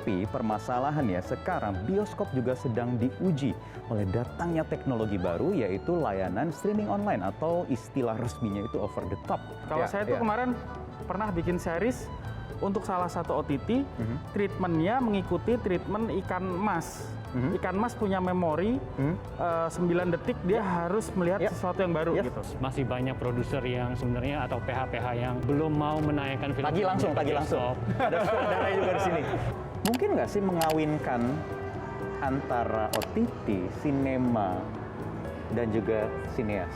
Tapi permasalahannya sekarang bioskop juga sedang diuji oleh datangnya teknologi baru, yaitu layanan streaming online atau istilah resminya itu over the top. Kalau saya tuh kemarin pernah bikin series untuk salah satu OTT, treatmentnya mengikuti treatment ikan mas. Ikan mas punya memori 9 detik dia harus melihat sesuatu yang baru gitu. Masih banyak produser yang sebenarnya atau PH-PH yang belum mau menayangkan film. Tagih langsung. Ada sutradara juga di sini. Mungkin nggak sih mengawinkan antara OTT, sinema, dan juga sineas?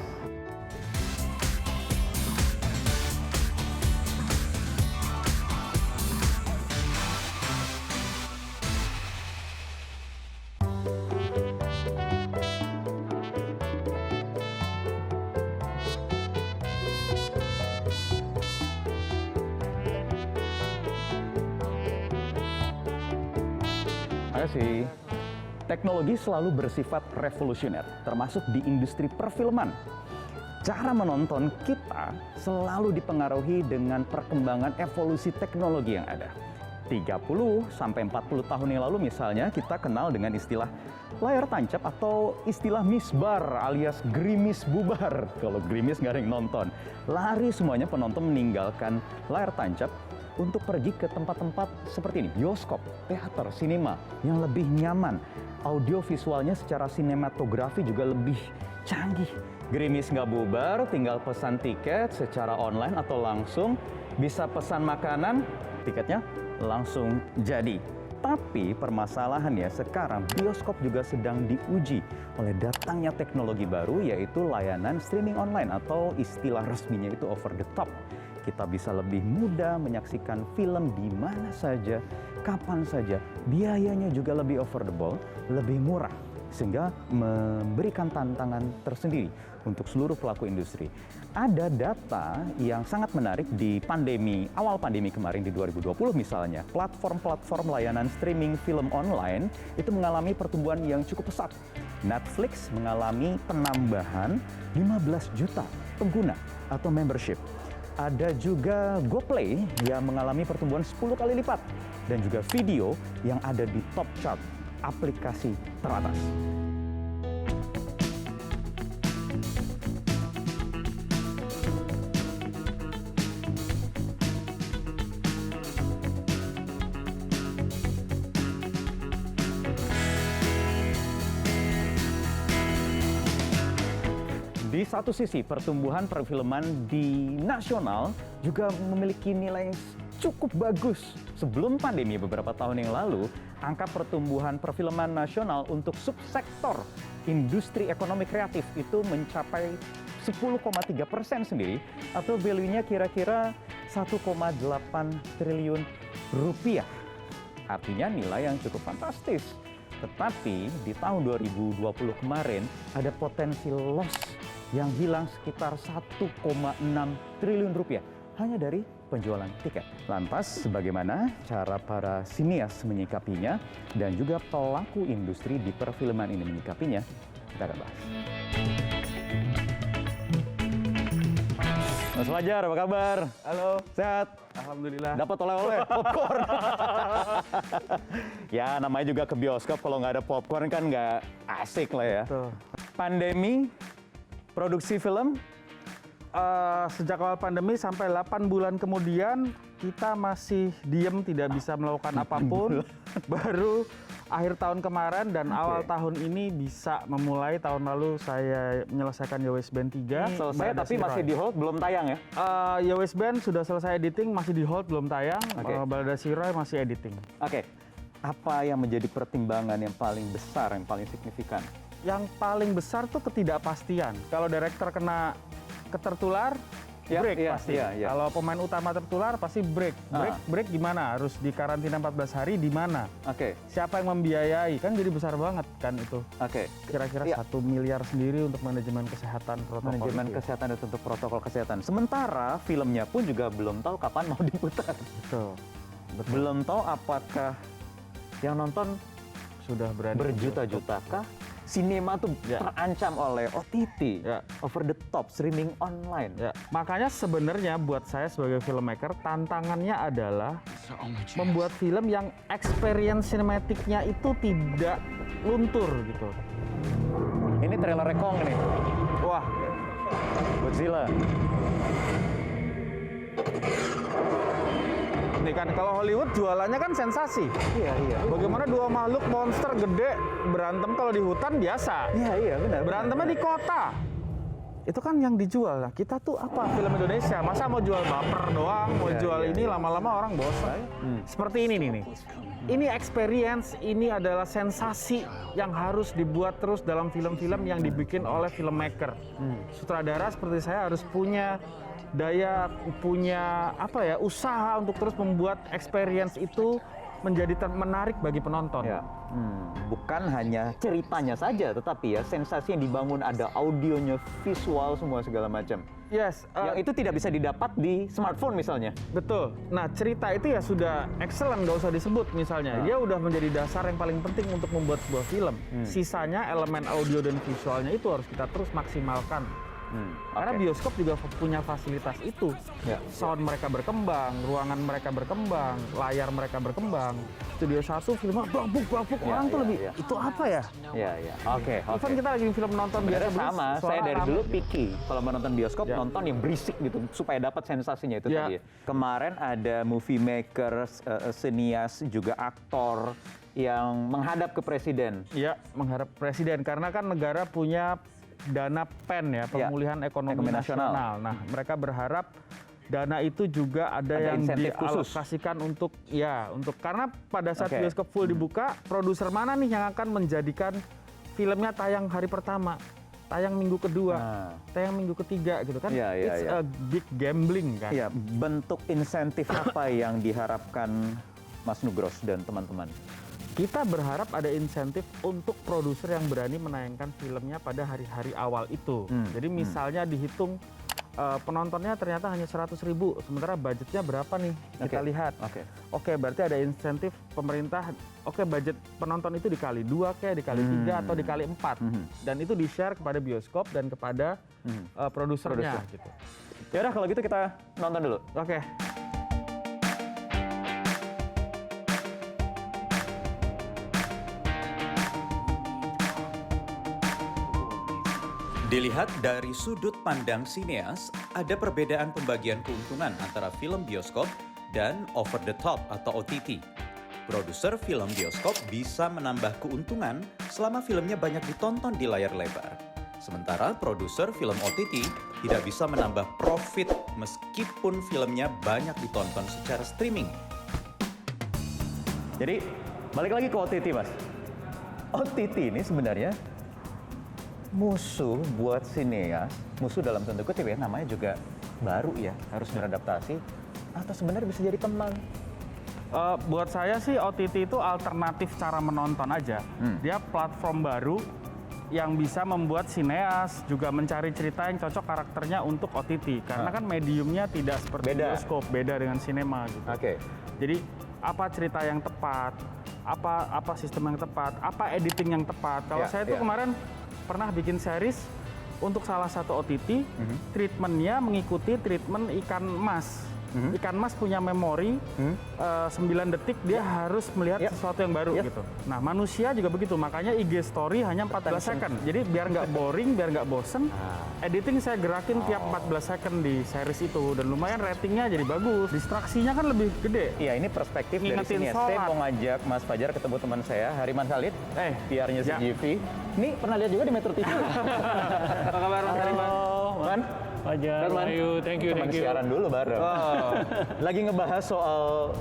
Sih. Teknologi selalu bersifat revolusioner, termasuk di industri perfilman. Cara menonton kita selalu dipengaruhi dengan perkembangan evolusi teknologi yang ada. 30 sampai 40 tahun yang lalu misalnya kita kenal dengan istilah layar tancap atau istilah misbar alias gerimis bubar. Kalau gerimis nggak ada yang nonton. Lari semuanya penonton meninggalkan layar tancap untuk pergi ke tempat-tempat seperti ini, bioskop, teater, sinema yang lebih nyaman. Audio visualnya secara sinematografi juga lebih canggih. Gerimis nggak bubar, tinggal pesan tiket secara online atau langsung. Bisa pesan makanan, tiketnya langsung jadi. Tapi permasalahannya sekarang bioskop juga sedang diuji oleh datangnya teknologi baru, yaitu layanan streaming online atau istilah resminya itu over the top. Kita bisa lebih mudah menyaksikan film di mana saja, kapan saja. Biayanya juga lebih affordable, lebih murah. Sehingga memberikan tantangan tersendiri untuk seluruh pelaku industri. Ada data yang sangat menarik di awal pandemi kemarin di 2020 misalnya. Platform-platform layanan streaming film online itu mengalami pertumbuhan yang cukup pesat. Netflix mengalami penambahan 15 juta pengguna atau membership. Ada juga GoPlay yang mengalami pertumbuhan 10 kali lipat. Dan juga video yang ada di top chart aplikasi teratas. Di satu sisi, pertumbuhan perfilman di nasional juga memiliki nilai yang cukup bagus. Sebelum pandemi beberapa tahun yang lalu, angka pertumbuhan perfilman nasional untuk subsektor industri ekonomi kreatif itu mencapai 10,3% sendiri, atau value-nya kira-kira 1,8 triliun rupiah. Artinya nilai yang cukup fantastis. Tetapi di tahun 2020 kemarin ada potensi loss yang hilang sekitar 1,6 triliun rupiah hanya dari penjualan tiket. Lantas, bagaimana cara para sinias menyikapinya dan juga pelaku industri di perfilman ini menyikapinya? Kita akan bahas. Mas Fajar, apa kabar? Halo. Sehat? Alhamdulillah. Dapat oleh-oleh popcorn. Ya, namanya juga ke bioskop, kalau nggak ada popcorn kan nggak asik lah ya. Tuh. Pandemi, produksi film, Sejak awal pandemi sampai 8 bulan kemudian kita masih diem, tidak bisa melakukan apapun. Baru akhir tahun kemarin dan awal tahun ini bisa memulai. Tahun lalu saya menyelesaikan Yowes Band 3. Selesai tapi masih di hold, belum tayang ya? Yowes Band sudah selesai editing, masih di hold, belum tayang. Balada Siroy masih editing. Oke. Apa yang menjadi pertimbangan yang paling besar, yang paling signifikan? Yang paling besar tuh ketidakpastian. Kalau director kena ketertular, break pasti. Kalau pemain utama tertular pasti break. Break gimana? Harus di karantina 14 hari di mana? Siapa yang membiayai? Kan jadi besar banget kan itu. Kira-kira 1 miliar sendiri untuk manajemen kesehatan protokol. Manajemen kesehatan itu untuk protokol kesehatan. Sementara filmnya pun juga belum tahu kapan mau diputar. Betul. Belum tahu apakah yang nonton sudah berani berjuta-juta kah? sinema tuh terancam oleh OTT, over the top, streaming online. Makanya sebenarnya buat saya sebagai filmmaker, tantangannya adalah membuat film yang experience sinematiknya itu tidak luntur gitu. Ini trailer Kong nih. Wah, Godzilla. nih kan kalau Hollywood jualannya kan sensasi. Iya. Bagaimana dua makhluk monster gede berantem kalau di hutan biasa. Iya, benar. Berantemnya di kota. Itu kan yang dijual. Nah, kita tuh apa? Film Indonesia. Masa mau jual baper doang, mau jual ini lama-lama orang bosan. Seperti ini nih. Ini experience, ini adalah sensasi yang harus dibuat terus dalam film-film yang dibikin oleh filmmaker. Sutradara seperti saya harus punya daya, punya usaha untuk terus membuat experience itu menjadi menarik bagi penonton. Bukan hanya ceritanya saja, tetapi ya sensasi yang dibangun, ada audionya, visual, semua segala macam. Yes. Yang itu tidak bisa didapat di smartphone misalnya. Betul. Nah, cerita itu ya sudah excellent, nggak usah disebut misalnya. Dia udah menjadi dasar yang paling penting untuk membuat sebuah film. Sisanya elemen audio dan visualnya itu harus kita terus maksimalkan. Karena bioskop juga punya fasilitas itu. Sound mereka berkembang, ruangan mereka berkembang, layar mereka berkembang. Studio 1 filmnya babuk-babuk, orang tuh lebih, itu apa ya? Oke. Even kita lagi film nonton Sebenarnya biasa sama, saya dari dulu picky. Kalau menonton bioskop, nonton yang berisik gitu, supaya dapat sensasinya itu tadi. Kemarin ada movie maker, senias, juga aktor yang menghadap ke presiden. Iya, menghadap presiden. Karena kan negara punya dana PEN ya, pemulihan ekonomi nasional. Nah, mereka berharap dana itu juga ada yang dialokasikan untuk karena pada saat bioskop full dibuka, produser mana nih yang akan menjadikan filmnya tayang hari pertama, tayang minggu kedua, tayang minggu ketiga gitu kan? It's a big gambling kan? Iya, bentuk insentif apa yang diharapkan Mas Nugros dan teman-teman? Kita berharap ada insentif untuk produser yang berani menayangkan filmnya pada hari-hari awal itu. Jadi misalnya dihitung penontonnya ternyata hanya 100.000, sementara budgetnya berapa nih? Kita lihat. Oke, berarti ada insentif pemerintah. Oke, budget penonton itu dikali 2 kayak dikali 3 atau dikali 4. Dan itu di-share kepada bioskop dan kepada produsernya gitu. Ya udah kalau gitu kita nonton dulu. Oke. Dilihat dari sudut pandang sineas, ada perbedaan pembagian keuntungan antara film bioskop dan over the top atau OTT. Produser film bioskop bisa menambah keuntungan selama filmnya banyak ditonton di layar lebar. Sementara produser film OTT tidak bisa menambah profit meskipun filmnya banyak ditonton secara streaming. Jadi, balik lagi ke OTT, Mas. OTT ini sebenarnya musuh buat sineas, musuh dalam tanda kutip ya, namanya juga baru ya, harus beradaptasi, atau sebenarnya bisa jadi teman? Buat saya sih OTT itu alternatif cara menonton aja. Dia platform baru yang bisa membuat sineas juga mencari cerita yang cocok karakternya untuk OTT. Karena kan mediumnya tidak seperti bioskop, beda dengan sinema gitu. Jadi apa cerita yang tepat, apa sistem yang tepat, apa editing yang tepat. Kalau saya tuh kemarin pernah bikin series untuk salah satu OTT, treatmentnya mengikuti treatment ikan mas. Ikan mas punya memori 9 detik dia harus melihat sesuatu yang baru gitu. Nah, manusia juga begitu, makanya IG story hanya 14 second. Jadi biar nggak boring, biar nggak bosen, editing saya gerakin tiap 14 second di series itu, dan lumayan ratingnya jadi bagus. Distraksinya kan lebih gede. Iya, ini perspektif dari sini. Saya mau ngajak Mas Fajar ketemu teman saya, Hariman Khalid, PR-nya CGV. Ini pernah lihat juga di Metro TV. Apa kabar Mas Hariman? Man? Fajar, Bayu, thank you. Siaran dulu bareng. Lagi ngebahas soal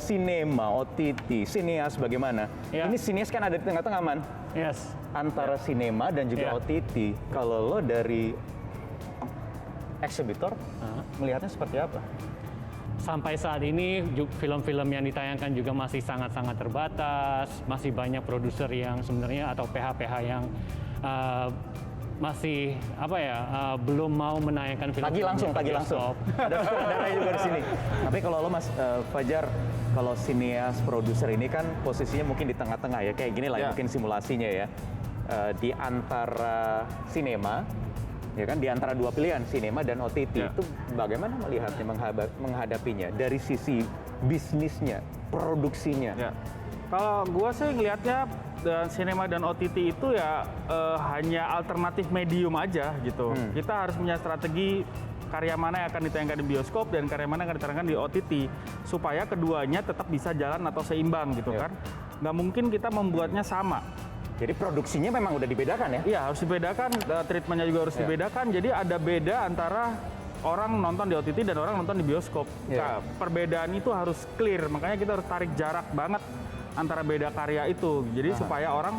sinema, OTT, sineas bagaimana. Ini sineas kan ada di tengah-tengah, Man. Yes. Antara sinema dan juga OTT. Kalau lo dari eksibitor, melihatnya seperti apa? Sampai saat ini film-film yang ditayangkan juga masih sangat-sangat terbatas, masih banyak produser yang sebenarnya atau PH-PH yang masih belum mau menayangkan film. Tagih langsung. Ada sutradara juga di sini. Tapi kalau lo Mas Fajar, kalau sineas produser ini kan posisinya mungkin di tengah-tengah ya, kayak gini lah mungkin simulasinya ya. di antara sinema, ya kan, di antara dua pilihan sinema dan OTT itu bagaimana melihatnya, menghadapinya dari sisi bisnisnya, produksinya? Ya. Kalau gue sih ngelihatnya sinema dan OTT itu ya hanya alternatif medium aja gitu. Kita harus punya strategi karya mana yang akan ditayangkan di bioskop dan karya mana yang akan ditayangkan di OTT supaya keduanya tetap bisa jalan atau seimbang gitu kan. Nggak mungkin kita membuatnya sama. Jadi produksinya memang udah dibedakan ya? Iya, harus dibedakan, treatmentnya juga harus dibedakan. Jadi ada beda antara orang nonton di OTT dan orang nonton di bioskop. Nah, perbedaan itu harus clear, makanya kita harus tarik jarak banget antara beda karya itu. Jadi supaya orang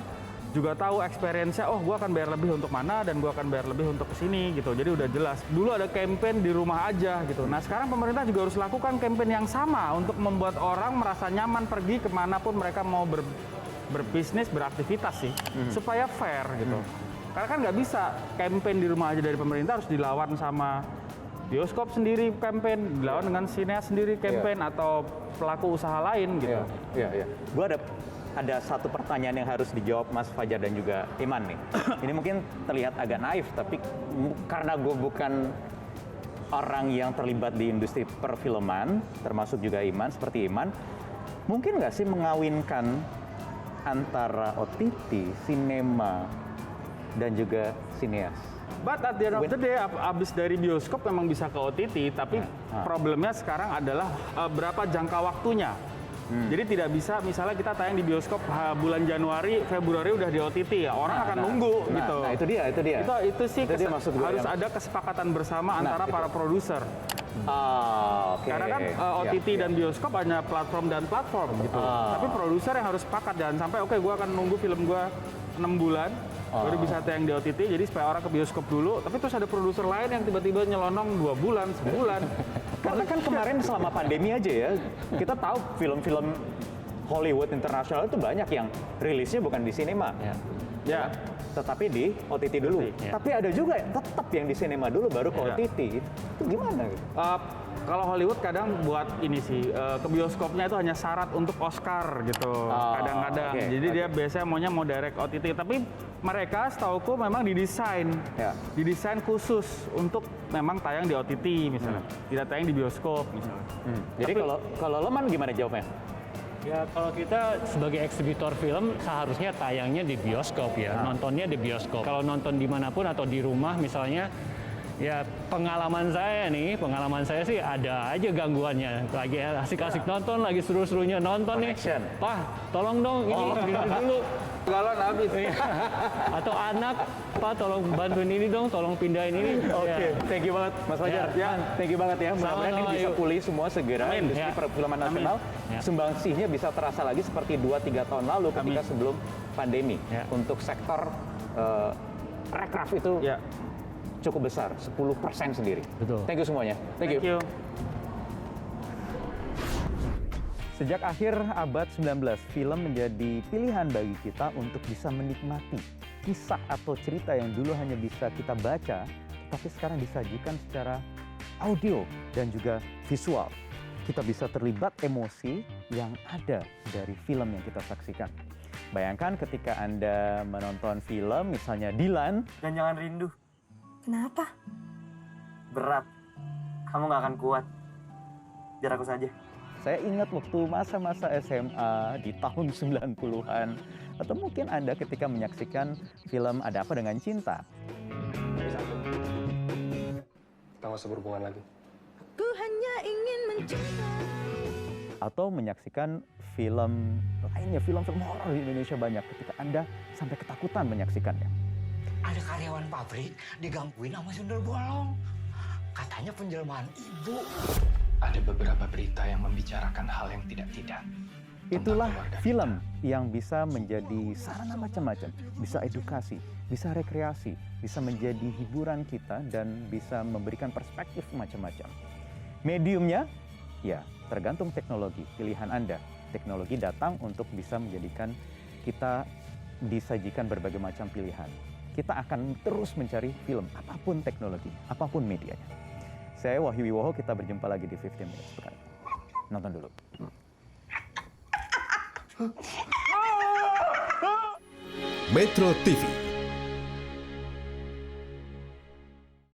juga tahu experience-nya, oh gue akan bayar lebih untuk mana dan gue akan bayar lebih untuk kesini gitu. Jadi udah jelas. Dulu ada campaign di rumah aja gitu. Nah sekarang pemerintah juga harus lakukan campaign yang sama untuk membuat orang merasa nyaman pergi kemanapun mereka mau berbisnis, beraktivitas sih, supaya fair gitu. Karena kan nggak bisa campaign di rumah aja dari pemerintah, harus dilawan sama bioskop sendiri campaign, dilawan dengan sineas sendiri campaign atau pelaku usaha lain gitu. Iya. Gue ada satu pertanyaan yang harus dijawab Mas Fajar dan juga Iman nih. Ini mungkin terlihat agak naif, tapi karena gue bukan orang yang terlibat di industri perfilman, termasuk juga Iman, seperti Iman, mungkin nggak sih mengawinkan antara OTT, sinema, dan juga sineas? But at the end of the day, abis dari bioskop memang bisa ke OTT, tapi problemnya sekarang adalah berapa jangka waktunya. Jadi tidak bisa, misalnya kita tayang di bioskop bulan Januari, Februari udah di OTT, ya orang akan nunggu gitu. Nah, itu dia. Itu sih Itu dia maksud gue, harus yang ada kesepakatan bersama antara para produser. Oke. Karena kan OTT dan bioskop hanya platform dan platform gitu. Tapi produser yang harus sepakat, jangan sampai oke gue akan nunggu film gue 6 bulan baru bisa tayang di OTT, jadi supaya orang ke bioskop dulu. Tapi terus ada produser lain yang tiba-tiba nyelonong 2 bulan, sebulan. Karena kan kemarin selama pandemi aja ya, kita tahu film-film Hollywood internasional itu banyak yang rilisnya bukan di sinema. Ya. Tetapi di OTT dulu. Tapi ada juga yang tetap yang di sinema dulu baru ke OTT. Itu gimana gitu? Kalau Hollywood kadang buat ini sih, ke bioskopnya itu hanya syarat untuk Oscar gitu. Kadang-kadang. Jadi dia biasanya maunya mau direct OTT. Tapi mereka setauku memang didesain khusus untuk memang tayang di OTT misalnya. Tidak tayang di bioskop misalnya. Jadi kalau Leman gimana jawabnya? Ya kalau kita sebagai eksibitor film seharusnya tayangnya di bioskop ya, nontonnya di bioskop. Kalau nonton dimanapun atau di rumah misalnya, ya pengalaman saya sih ada aja gangguannya. Lagi asik-asik nonton, lagi seru-serunya nonton Connection. nih. Pak, tolong dong ini dulu. Galon habis. Atau anak, Pak tolong bantuin ini dong, tolong pindahin ini. Oke, thank you banget Mas Fajar. Thank you banget ya. Mudah-mudahan ini bisa pulih semua segera. Amin. Industri perfilman nasional sumbangsihnya bisa terasa lagi seperti 2-3 tahun lalu ketika sebelum pandemi. Untuk sektor rekraf itu cukup besar, 10% sendiri. Betul. Thank you semuanya. Thank you. Sejak akhir abad 19, film menjadi pilihan bagi kita untuk bisa menikmati kisah atau cerita yang dulu hanya bisa kita baca, tapi sekarang disajikan secara audio dan juga visual. Kita bisa terlibat emosi yang ada dari film yang kita saksikan. Bayangkan ketika Anda menonton film, misalnya Dilan. Dan jangan rindu. Kenapa? Berat. Kamu nggak akan kuat. Biar aku saja. Saya ingat waktu masa-masa SMA di tahun 90-an. Atau mungkin Anda ketika menyaksikan film Ada Apa Dengan Cinta. Kita nggak usah berhubungan lagi. Ku hanya ingin mencintai. Atau menyaksikan film lainnya, film-film horor di Indonesia banyak. Ketika Anda sampai ketakutan menyaksikannya. Ada karyawan pabrik digangguin sama sundel bolong. Katanya penjelmaan ibu. Ada beberapa berita yang membicarakan hal yang tidak-tidak. Itulah film yang bisa menjadi sarana macam-macam. Bisa edukasi, bisa rekreasi, bisa menjadi hiburan kita, dan bisa memberikan perspektif macam-macam. Mediumnya, ya tergantung teknologi, pilihan Anda. Teknologi datang untuk bisa menjadikan kita disajikan berbagai macam pilihan. Kita akan terus mencari film, apapun teknologi, apapun medianya. Saya Wahyu Wiwoho, kita berjumpa lagi di 15 Minutes Pekan. Nonton dulu. Metro TV.